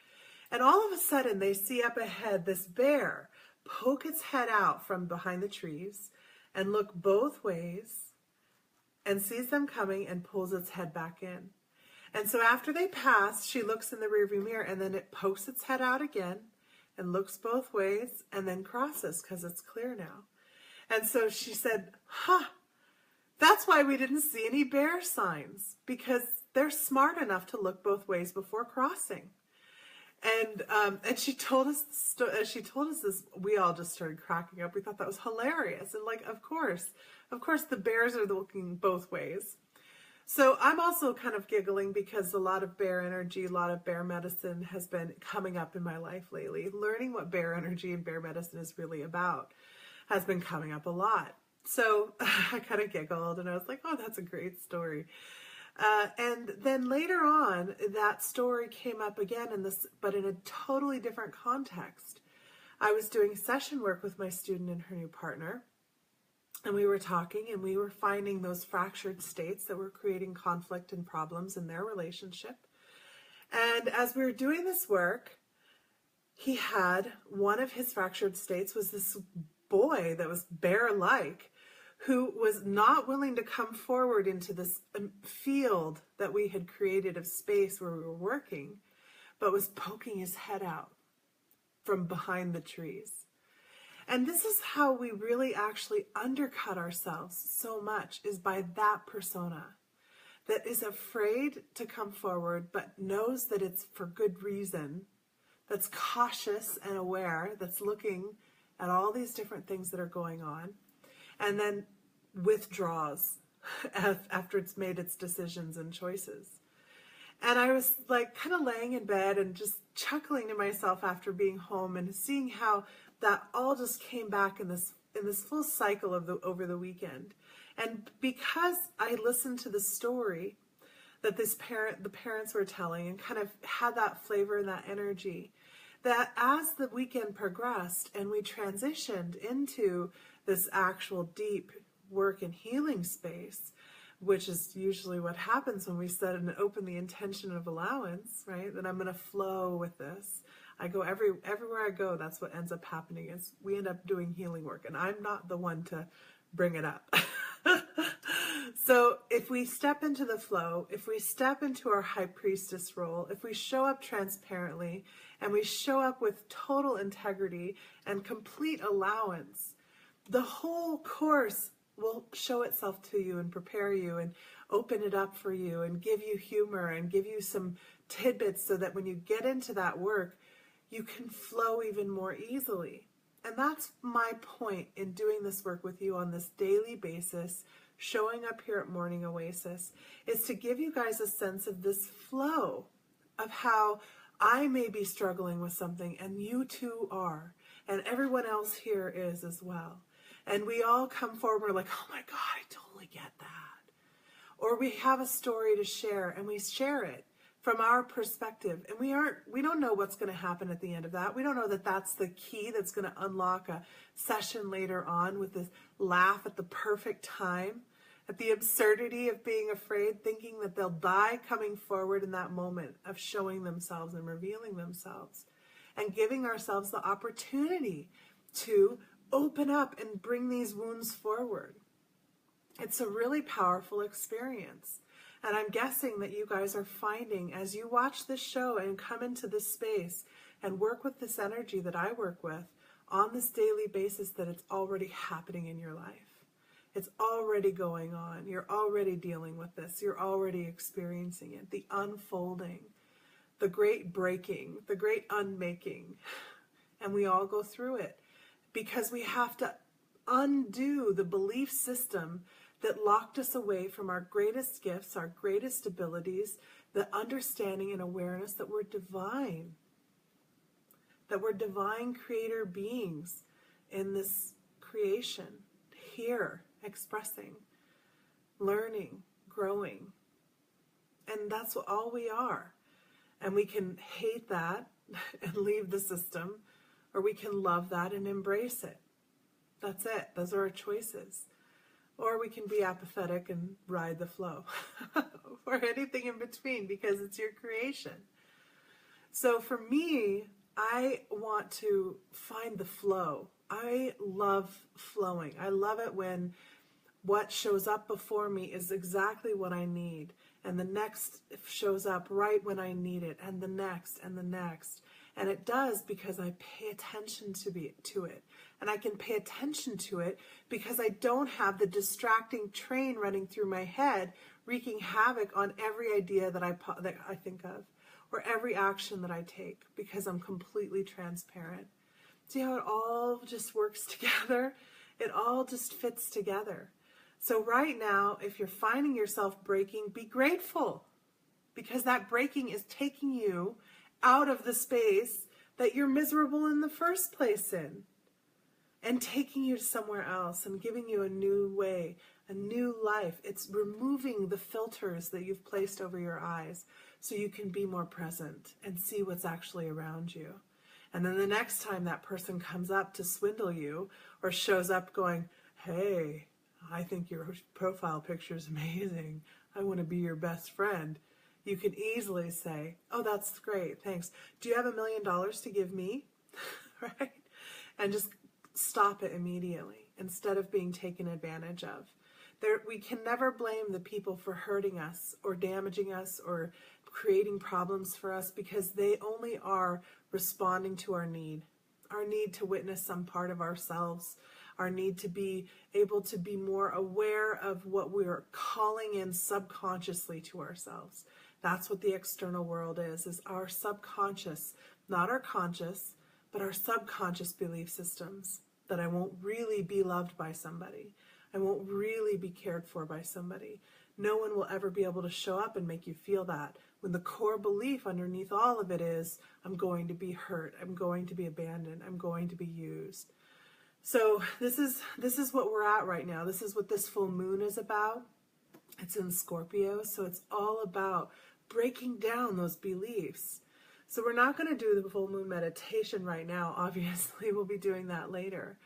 A: And all of a sudden, they see up ahead this bear poke its head out from behind the trees and look both ways and sees them coming and pulls its head back in. And so after they pass, she looks in the rearview mirror, and then it pokes its head out again and looks both ways and then crosses because it's clear now. And so she said, that's why we didn't see any bear signs, because they're smart enough to look both ways before crossing. And she told us this, we all just started cracking up. We thought that was hilarious. And of course the bears are looking both ways. So I'm also kind of giggling because a lot of bear energy, a lot of bear medicine has been coming up in my life lately. Learning what bear energy and bear medicine is really about has been coming up a lot. So I kind of giggled, and I was like, oh, that's a great story. And then later on, that story came up again but in a totally different context. I was doing session work with my student and her new partner, and we were talking, and we were finding those fractured states that were creating conflict and problems in their relationship. And as we were doing this work, he had one of his fractured states was this boy that was bear-like, who was not willing to come forward into this field that we had created of space where we were working, but was poking his head out from behind the trees. And this is how we really actually undercut ourselves so much, is by that persona that is afraid to come forward, but knows that it's for good reason, that's cautious and aware, that's looking at all these different things that are going on, and then withdraws after it's made its decisions and choices. And I was kind of laying in bed and just chuckling to myself after being home and seeing how that all just came back in this full cycle of over the weekend. And because I listened to the story that the parents were telling and kind of had that flavor and that energy, that as the weekend progressed and we transitioned into this actual deep work and healing space, which is usually what happens when we set and open the intention of allowance, right? That I'm going to flow with this. I go everywhere I go, that's what ends up happening, is we end up doing healing work, and I'm not the one to bring it up. So if we step into the flow, if we step into our high priestess role, if we show up transparently and we show up with total integrity and complete allowance, the whole course will show itself to you and prepare you and open it up for you and give you humor and give you some tidbits so that when you get into that work, you can flow even more easily. And that's my point in doing this work with you on this daily basis, showing up here at Morning Oasis, is to give you guys a sense of this flow of how I may be struggling with something and you too are, and everyone else here is as well. And we all come forward, we're like, oh my God, I totally get that. Or we have a story to share and we share it from our perspective. And we don't know what's going to happen at the end of that. We don't know that that's the key that's going to unlock a session later on with this laugh at the perfect time, at the absurdity of being afraid, thinking that they'll die coming forward in that moment of showing themselves and revealing themselves and giving ourselves the opportunity to open up and bring these wounds forward. It's a really powerful experience. And I'm guessing that you guys are finding, as you watch this show and come into this space and work with this energy that I work with on this daily basis, that it's already happening in your life. It's already going on. You're already dealing with this. You're already experiencing it. The unfolding, the great breaking, the great unmaking. And we all go through it because we have to undo the belief system that locked us away from our greatest gifts, our greatest abilities, the understanding and awareness that we're divine creator beings in this creation, here, expressing, learning, growing. And that's all we are. And we can hate that and leave the system, or we can love that and embrace it. That's it. Those are our choices. Or we can be apathetic and ride the flow, or anything in between, because it's your creation. So for me, I want to find the flow. I love flowing. I love it when what shows up before me is exactly what I need, and the next shows up right when I need it, and the next, and the next. And it does because I pay attention to it. And I can pay attention to it because I don't have the distracting train running through my head, wreaking havoc on every idea that I think of, or every action that I take, because I'm completely transparent. See how it all just works together? It all just fits together. So right now, if you're finding yourself breaking, be grateful, because that breaking is taking you out of the space that you're miserable in the first place in, and taking you somewhere else and giving you a new way, a new life. It's removing the filters that you've placed over your eyes so you can be more present and see what's actually around you. And then the next time that person comes up to swindle you or shows up going, hey, I think your profile picture is amazing. I want to be your best friend. You can easily say, oh, that's great, thanks. Do you have $1 million to give me? Right? And just stop it immediately instead of being taken advantage of. We can never blame the people for hurting us or damaging us or creating problems for us, because they only are responding to our need to witness some part of ourselves, our need to be able to be more aware of what we're calling in subconsciously to ourselves. That's what the external world is our subconscious, not our conscious, but our subconscious belief systems, that I won't really be loved by somebody. I won't really be cared for by somebody. No one will ever be able to show up and make you feel that when the core belief underneath all of it is, I'm going to be hurt, I'm going to be abandoned, I'm going to be used. So this is what we're at right now. This is what this full moon is about. It's in Scorpio, so it's all about breaking down those beliefs. So we're not going to do the full moon meditation right now. Obviously, we'll be doing that later.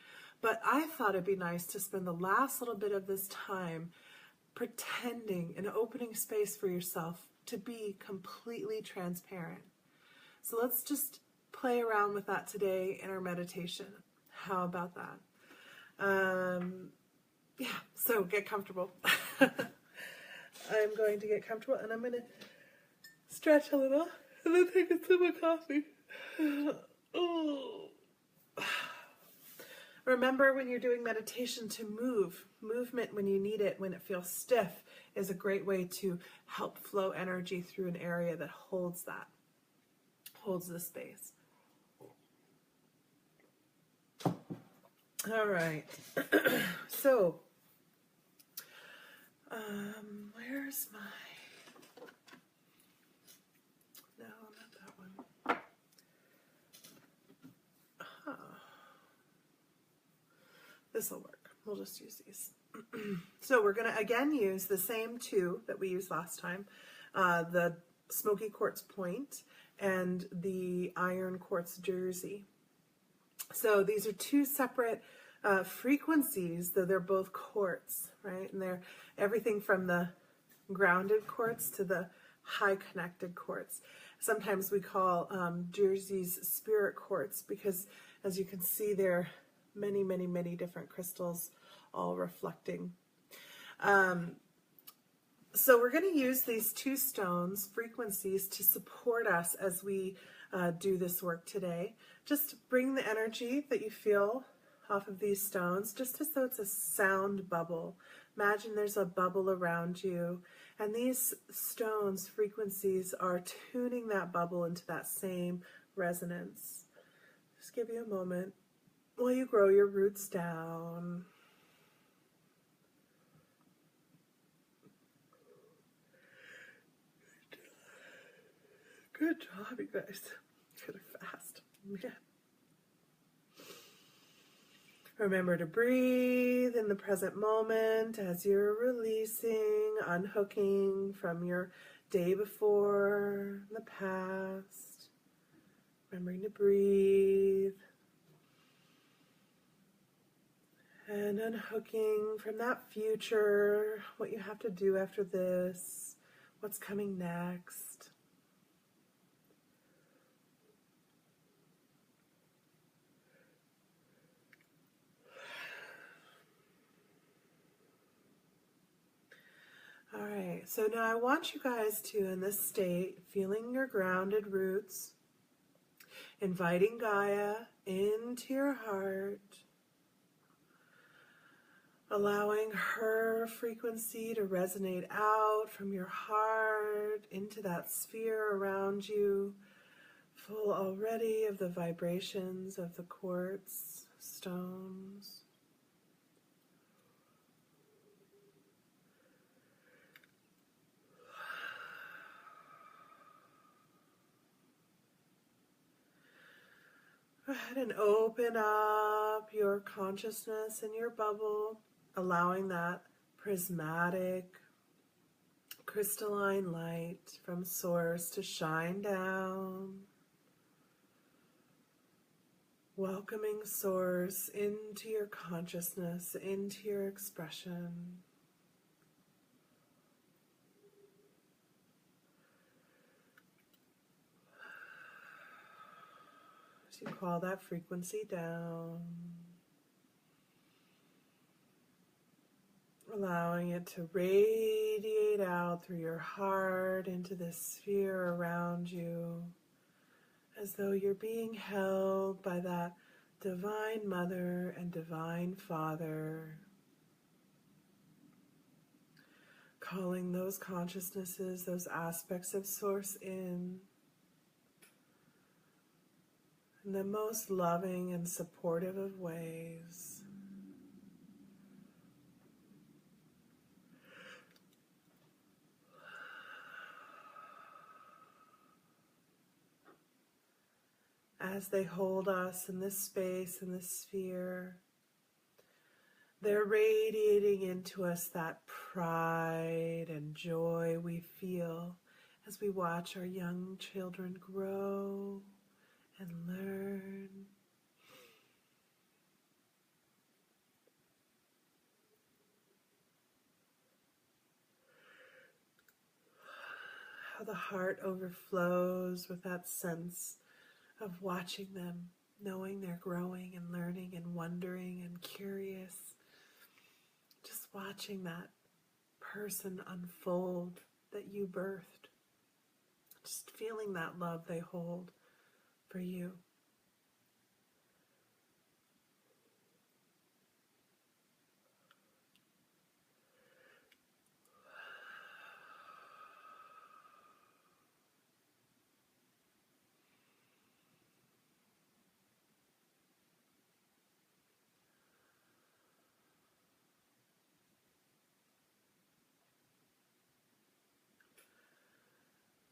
A: But I thought it'd be nice to spend the last little bit of this time pretending and opening space for yourself to be completely transparent. So let's just play around with that today in our meditation. How about that? Yeah, so get comfortable. I'm going to get comfortable and I'm going to stretch a little and then take a sip of coffee. Oh. Remember, when you're doing meditation, to move. Movement when you need it, when it feels stiff, is a great way to help flow energy through an area that holds the space. All right. So, where's my... No, not that one. This will work. We'll just use these. So we're going to again use the same two that we used last time, the smoky quartz point and the iron quartz jersey. So these are two separate frequencies, though they're both quartz, right? And they're everything from the grounded quartz to the high connected quartz. Sometimes we call jerseys spirit quartz because, as you can see, they're many, many, many different crystals all reflecting. So we're going to use these two stones, frequencies, to support us as we do this work today. Just bring the energy that you feel off of these stones, just as though it's a sound bubble. Imagine there's a bubble around you, and these stones, frequencies, are tuning that bubble into that same resonance. Just give you a moment while you grow your roots down. Good job, you guys. Kind of fast. Yeah. Remember to breathe in the present moment as you're releasing, unhooking from your day before, the past. Remembering to breathe. And unhooking from that future, what you have to do after this, what's coming next. All right, so now I want you guys to, in this state, feeling your grounded roots, inviting Gaia into your heart, allowing her frequency to resonate out from your heart into that sphere around you, full already of the vibrations of the quartz stones. Go ahead and open up your consciousness in your bubble, allowing that prismatic, crystalline light from Source to shine down. Welcoming Source into your consciousness, into your expression. You call that frequency down, allowing it to radiate out through your heart into this sphere around you, as though you're being held by that Divine Mother and Divine Father, calling those consciousnesses, those aspects of Source in the most loving and supportive of ways. as they hold us in this space, in this sphere. They're radiating into us that pride and joy we feel as we watch our young children grow and learn. How the heart overflows with that sense of watching them, knowing they're growing and learning and wondering and curious. Just watching that person unfold that you birthed. Just feeling that love they hold for you.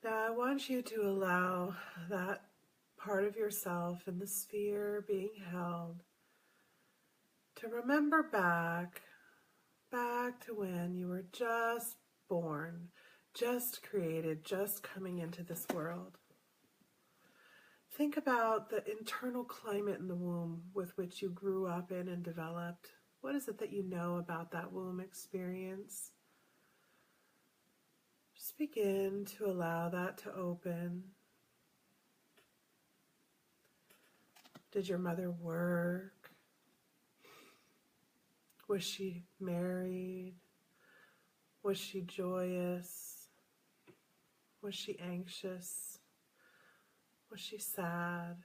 A: Now I want you to allow that part of yourself in the sphere being held to remember back to when you were just born, just created, just coming into this world. Think about the internal climate in the womb with which you grew up in and developed. What is it that you know about that womb experience? Just begin to allow that to open. Did your mother work? Was she married? Was she joyous? Was she anxious? Was she sad?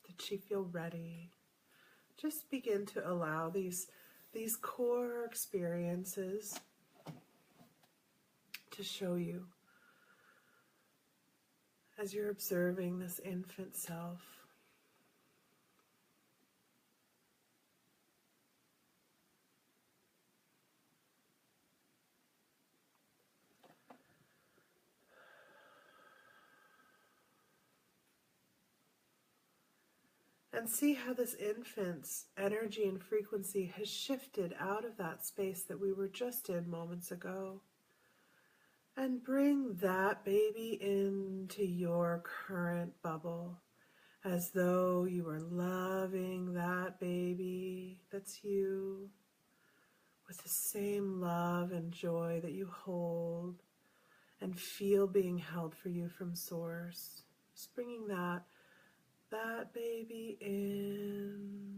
A: Did she feel ready? Just begin to allow these core experiences to show you as you're observing this infant self. And see how this infant's energy and frequency has shifted out of that space that we were just in moments ago. And bring that baby into your current bubble as though you were loving that baby that's you with the same love and joy that you hold and feel being held for you from Source. Just bringing that baby in.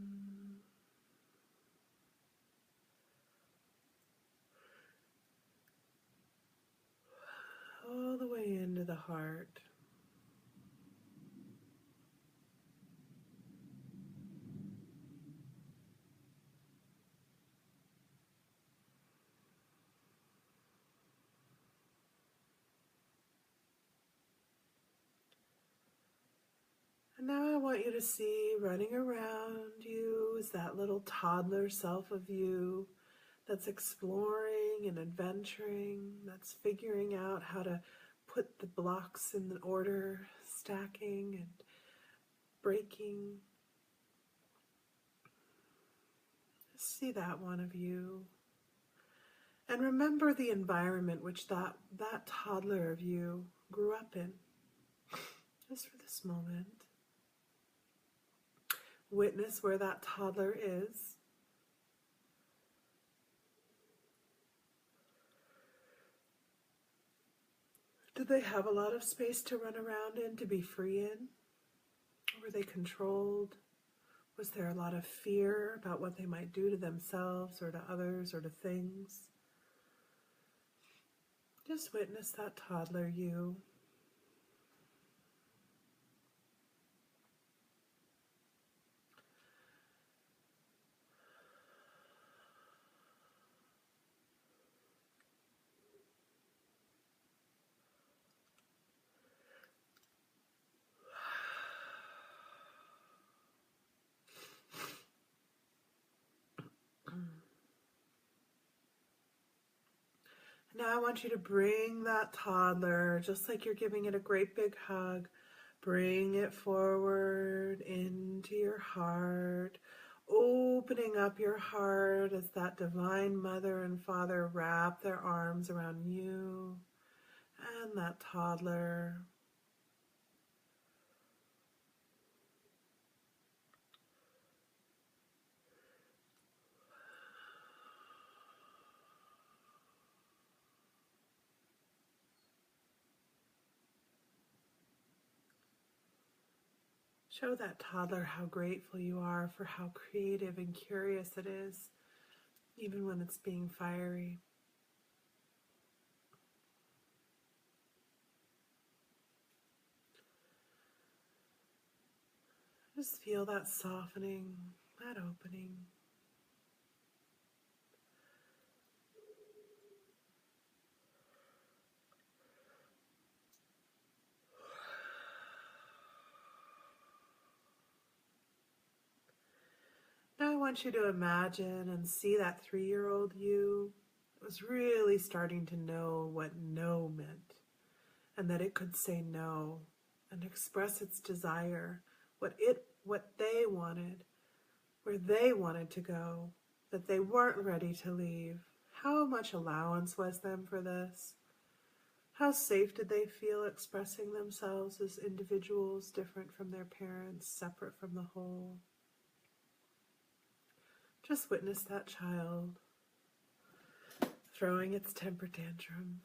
A: All the way into the heart. And now I want you to see running around you is that little toddler self of you that's exploring and adventuring, that's figuring out how to put the blocks in order, stacking and breaking. See that one of you. And remember the environment which that toddler of you grew up in. Just for this moment. Witness where that toddler is. Did they have a lot of space to run around in, to be free in? Were they controlled? Was there a lot of fear about what they might do to themselves or to others or to things? Just witness that toddler you. Now I want you to bring that toddler, just like you're giving it a great big hug, bring it forward into your heart, opening up your heart as that divine mother and father wrap their arms around you and that toddler. Show that toddler how grateful you are for how creative and curious it is, even when it's being fiery. Just feel that softening, that opening. Now I want you to imagine and see that 3-year-old you was really starting to know what no meant, and that it could say no and express its desire, what they wanted, where they wanted to go, that they weren't ready to leave. How much allowance was them for this? How safe did they feel expressing themselves as individuals different from their parents, separate from the whole? Just witness that child throwing its temper tantrum.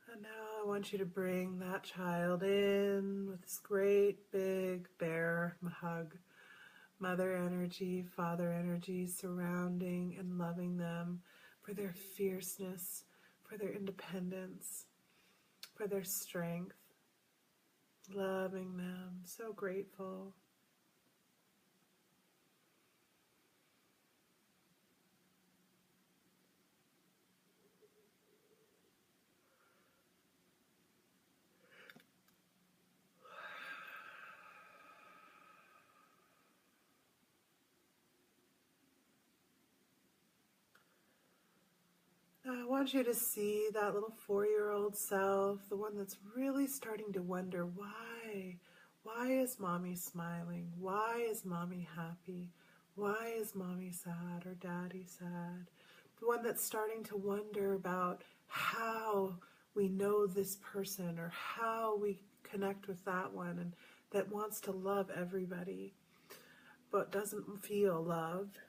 A: And now I want you to bring that child in with this great big bear hug. Mother energy, father energy surrounding and loving them for their fierceness, for their independence, for their strength. Loving them, so grateful. I want you to see that little 4-year-old self, the one that's really starting to wonder why. Why is mommy smiling? Why is mommy happy? Why is mommy sad or daddy sad? The one that's starting to wonder about how we know this person or how we connect with that one, and that wants to love everybody but doesn't feel loved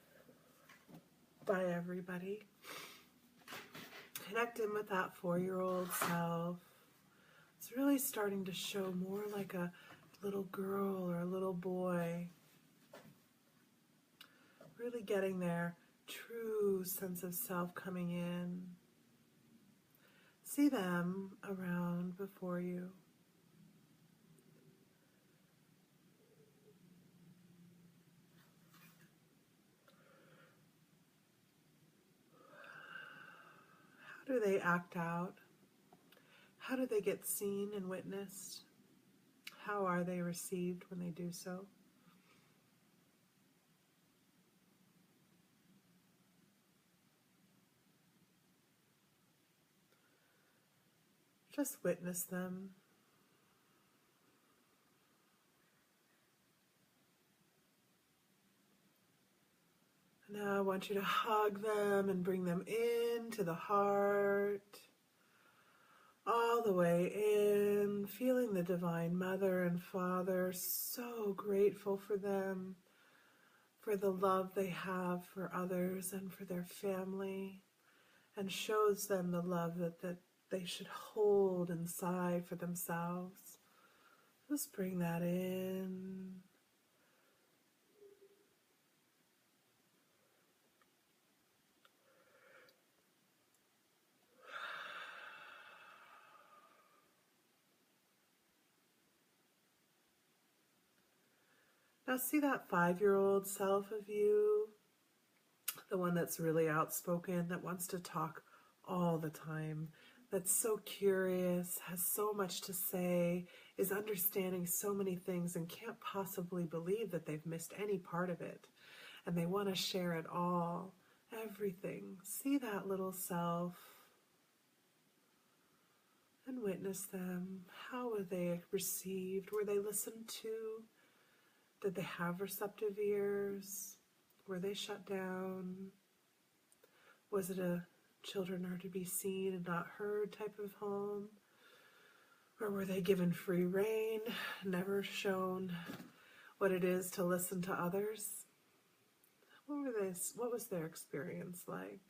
A: by everybody. Connect in with that 4-year-old self. It's really starting to show more like a little girl or a little boy. Really getting their true sense of self coming in. See them around before you. How do they act out? How do they get seen and witnessed? How are they received when they do so? Just witness them. Now I want you to hug them and bring them into the heart. All the way in, feeling the Divine Mother and Father, so grateful for them, for the love they have for others and for their family, and shows them the love that they should hold inside for themselves. Just bring that in. Now see that 5-year-old self of you, the one that's really outspoken, that wants to talk all the time, that's so curious, has so much to say, is understanding so many things and can't possibly believe that they've missed any part of it. And they want to share it all, everything. See that little self and witness them. How were they received? Were they listened to? Did they have receptive ears? Were they shut down? Was it a children are to be seen and not heard type of home? Or were they given free rein, never shown what it is to listen to others? What was their experience like?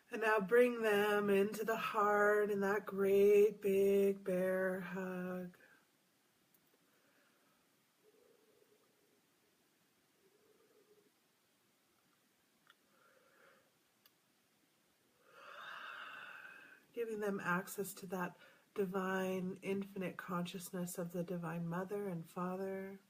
A: And now bring them into the heart in that great big bear hug. Giving them access to that divine, infinite consciousness of the Divine Mother and Father.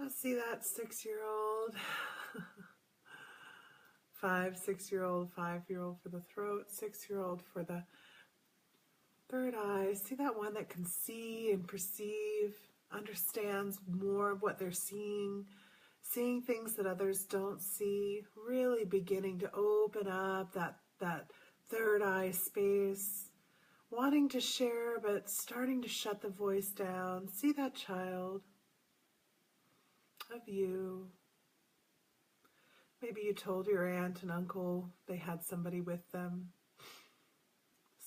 A: Now see that 6-year-old, 6-year-old, 5-year-old for the throat, 6-year-old for the third eye. See that one that can see and perceive, understands more of what they're seeing things that others don't see, really beginning to open up that third eye space, wanting to share but starting to shut the voice down. See that child of you. Maybe you told your aunt and uncle they had somebody with them.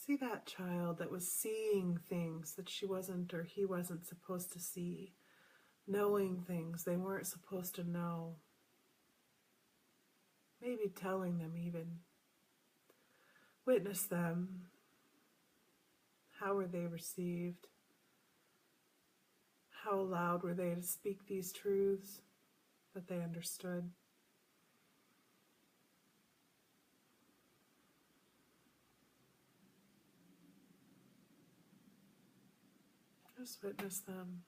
A: See that child that was seeing things that she wasn't or he wasn't supposed to see, knowing things they weren't supposed to know, maybe telling them even. Witness them. How were they received? How loud were they to speak these truths that they understood? Just witness them.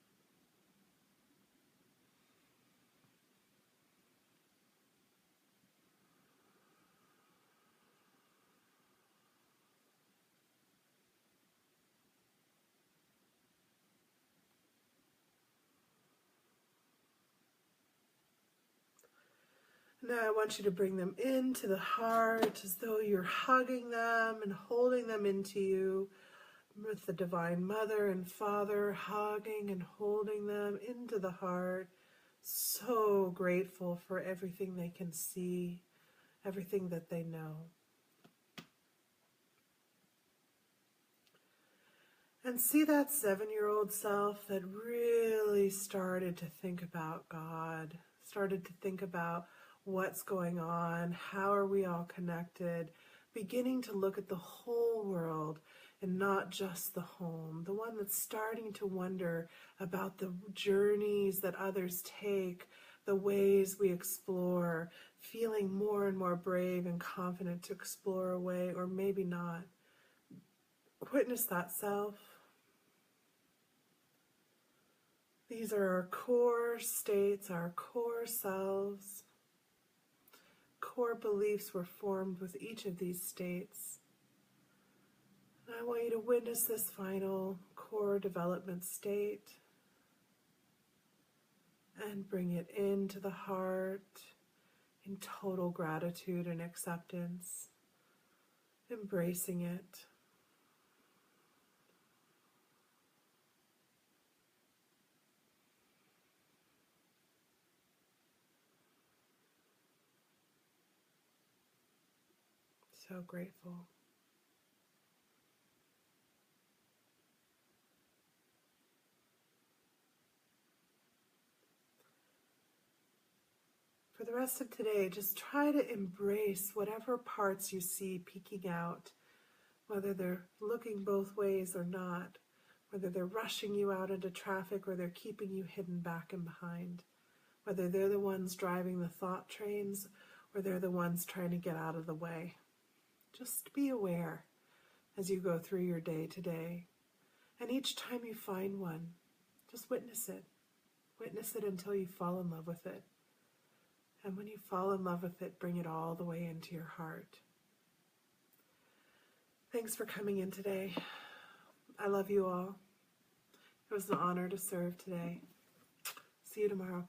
A: Now I want you to bring them into the heart as though you're hugging them and holding them into you with the Divine Mother and Father, hugging and holding them into the heart. So grateful for everything they can see, everything that they know. And see that 7-year-old self that really started to think about God, started to think about what's going on, how are we all connected, beginning to look at the whole world and not just the home, the one that's starting to wonder about the journeys that others take, the ways we explore, feeling more and more brave and confident to explore a way, or maybe not. Witness that self. These are our core states, our core selves. Core beliefs were formed with each of these states. And I want you to witness this final core development state and bring it into the heart in total gratitude and acceptance, embracing it. So grateful. For the rest of today, just try to embrace whatever parts you see peeking out, whether they're looking both ways or not, whether they're rushing you out into traffic or they're keeping you hidden back and behind, whether they're the ones driving the thought trains or they're the ones trying to get out of the way. Just be aware as you go through your day today. And each time you find one, just witness it. Witness it until you fall in love with it. And when you fall in love with it, bring it all the way into your heart. Thanks for coming in today. I love you all. It was an honor to serve today. See you tomorrow.